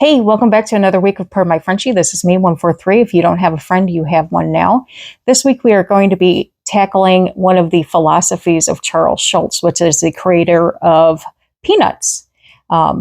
Hey, welcome back to another week of Pardon My Frenchie. This is me, 143. If you don't have a friend, you have one now. This week we are going to be tackling one of the philosophies of Charles Schulz, which is the creator of Peanuts.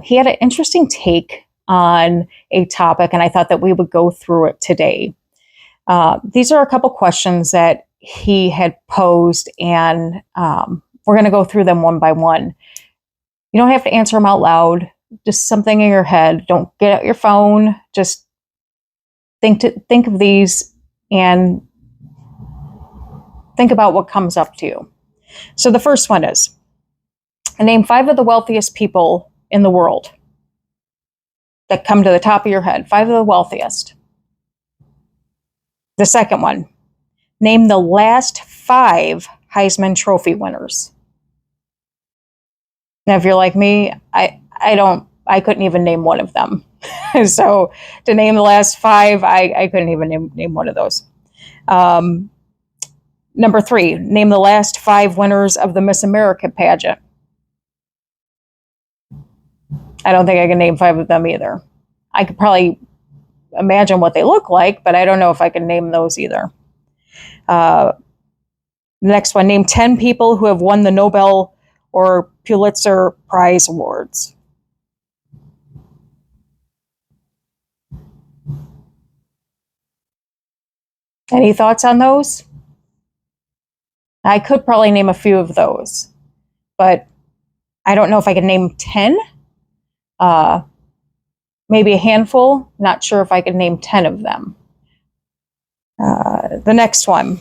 He had an interesting take on a topic, and I thought that we would go through it today. These are a couple questions that he had posed, and we're going to go through them one by one. You don't have to answer them out loud. Just something in your head. Don't get out your phone. Just think of these and think about what comes up to you. So the first one is, name 5 of the wealthiest people in the world that come to the top of your head. 5 of the wealthiest. The second one, name the last 5 Heisman Trophy winners. Now, if you're like me, I couldn't even name one of them. So to name the last 5, I couldn't even name one of those. Number 3, name the last 5 winners of the Miss America pageant. I don't think I can name 5 of them either. I could probably imagine what they look like, but I don't know if I can name those either. Next one, name 10 people who have won the Nobel or Pulitzer Prize awards. Any thoughts on those? I could probably name a few of those, but I don't know if I can name 10. Maybe a handful. Not sure if I can name 10 of them. The next one.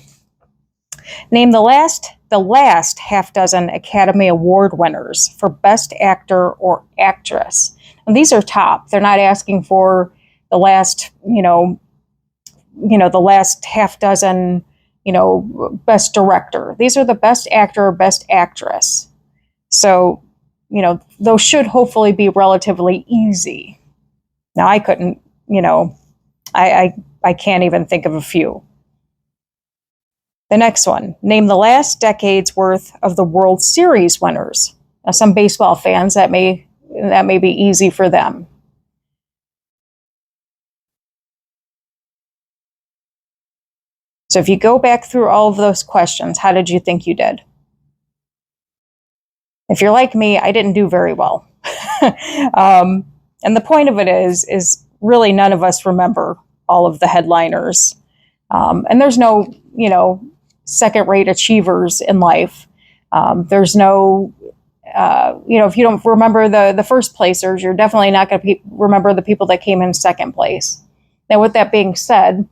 Name the last half dozen Academy Award winners for Best Actor or Actress. And these are top. They're not asking for the last, the last half dozen, Best Director. These are the Best Actor or Best Actress. So, those should hopefully be relatively easy. Now, I couldn't, I can't even think of a few. The next one, name the last decade's worth of the World Series winners. Now, some baseball fans, that may be easy for them. So if you go back through all of those questions, how did you think you did? If you're like me, I didn't do very well. And the point of it is really none of us remember all of the headliners. And there's no, second-rate achievers in life. There's no, if you don't remember the first placers, you're definitely not going to remember the people that came in second place. Now, with that being said,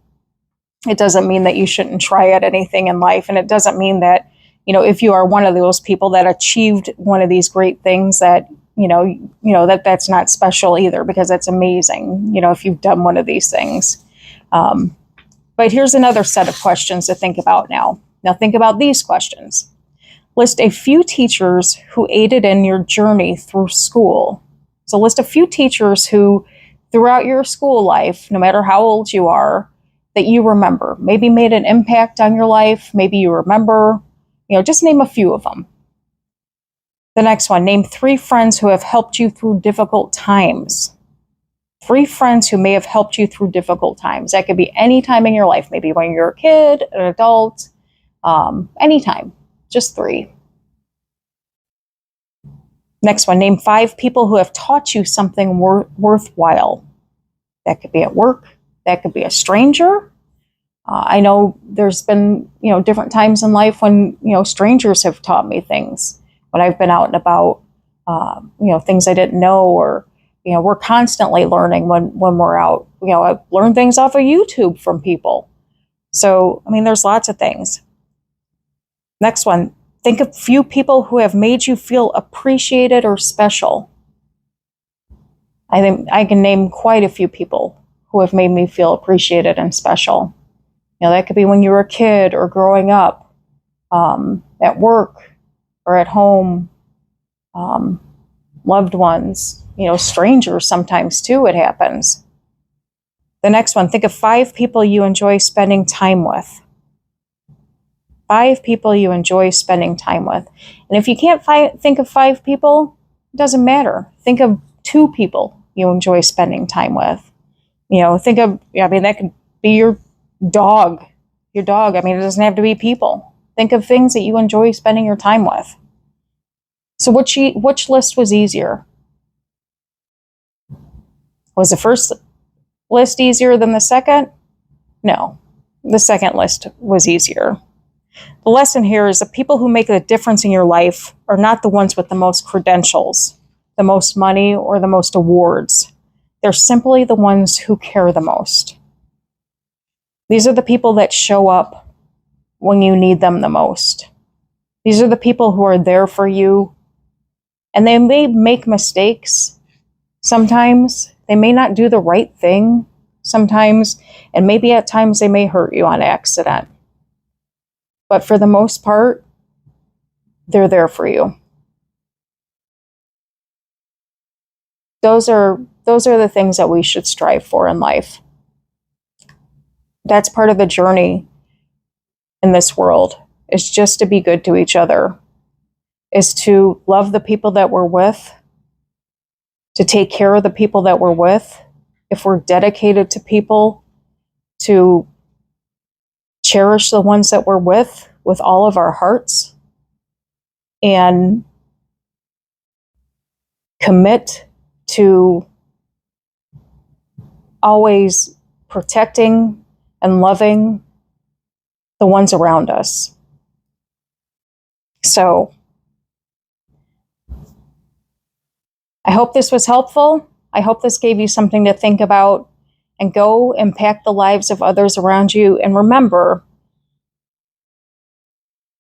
it doesn't mean that you shouldn't try at anything in life. And it doesn't mean that, if you are one of those people that achieved one of these great things that, that's not special either, because that's amazing, if you've done one of these things. But here's another set of questions to think about now. Now think about these questions. List a few teachers who aided in your journey through school. So list a few teachers who, throughout your school life, no matter how old you are, that you remember, maybe made an impact on your life. Maybe you remember, just name a few of them. The next one, name 3 friends who have helped you through difficult times. 3 friends who may have helped you through difficult times. That could be any time in your life, maybe when you're a kid, an adult, anytime, just 3. Next one, name 5 people who have taught you something worthwhile. That could be at work. That could be a stranger. I know there's been, different times in life when, strangers have taught me things. When I've been out and about, things I didn't know, or, we're constantly learning when we're out. I've learned things off of YouTube from people. So, there's lots of things. Next one, think of few people who have made you feel appreciated or special. I think I can name quite a few people who have made me feel appreciated and special. That could be when you were a kid or growing up, at work or at home, loved ones, strangers sometimes too, it happens. The next one, think of 5 people you enjoy spending time with. 5 people you enjoy spending time with. And if you can't think of 5 people, it doesn't matter. Think of 2 people you enjoy spending time with. Think of, I mean, that could be your dog. Your dog. I mean, it doesn't have to be people. Think of things that you enjoy spending your time with. So which list was easier? Was the first list easier than the second? No, the second list was easier. The lesson here is that people who make a difference in your life are not the ones with the most credentials, the most money, or the most awards. They're simply the ones who care the most. These are the people that show up when you need them the most. These are the people who are there for you. And they may make mistakes sometimes. They may not do the right thing sometimes. And maybe at times they may hurt you on accident. But for the most part, they're there for you. Those are the things that we should strive for in life. That's part of the journey in this world, is just to be good to each other, is to love the people that we're with, to take care of the people that we're with. If we're dedicated to people, to cherish the ones that we're with all of our hearts, and commit to always protecting and loving the ones around us. So I hope this was helpful. I hope this gave you something to think about, and go impact the lives of others around you. And remember,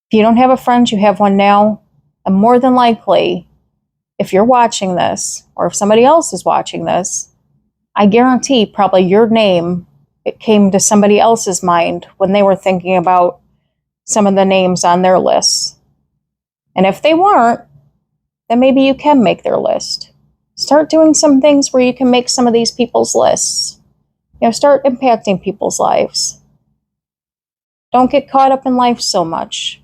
if you don't have a friend, you have one now. And more than likely, if you're watching this, or if somebody else is watching this, I guarantee probably your name, it came to somebody else's mind when they were thinking about some of the names on their lists. And if they weren't, then maybe you can make their list. Start doing some things where you can make some of these people's lists. Start impacting people's lives. Don't get caught up in life so much.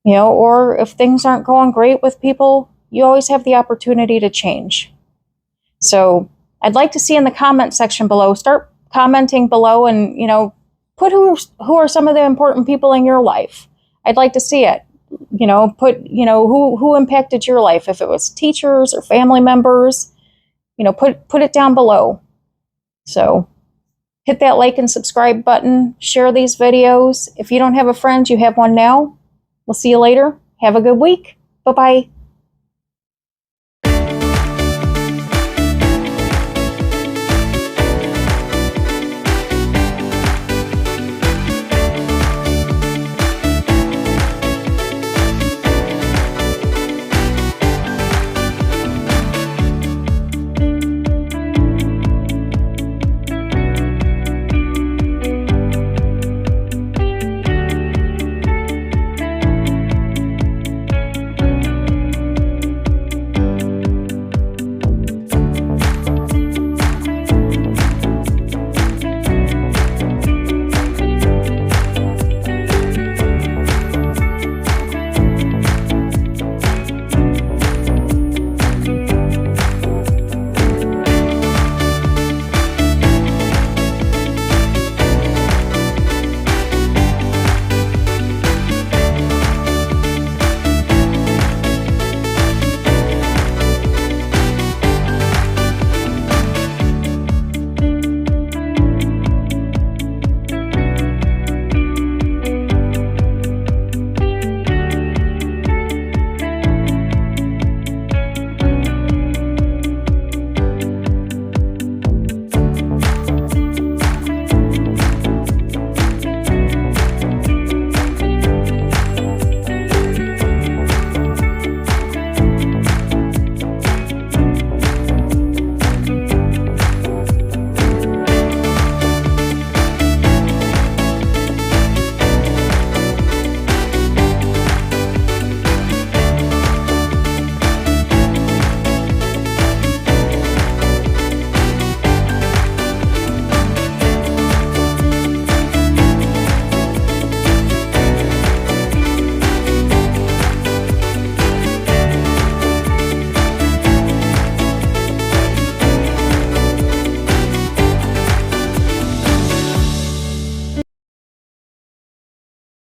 Or if things aren't going great with people, you always have the opportunity to change. So I'd like to see in the comment section below, start commenting below, and, put who are some of the important people in your life. I'd like to see it. Put, who impacted your life. If it was teachers or family members, put it down below. So hit that like and subscribe button. Share these videos. If you don't have a friend, you have one now. We'll see you later. Have a good week. Bye-bye.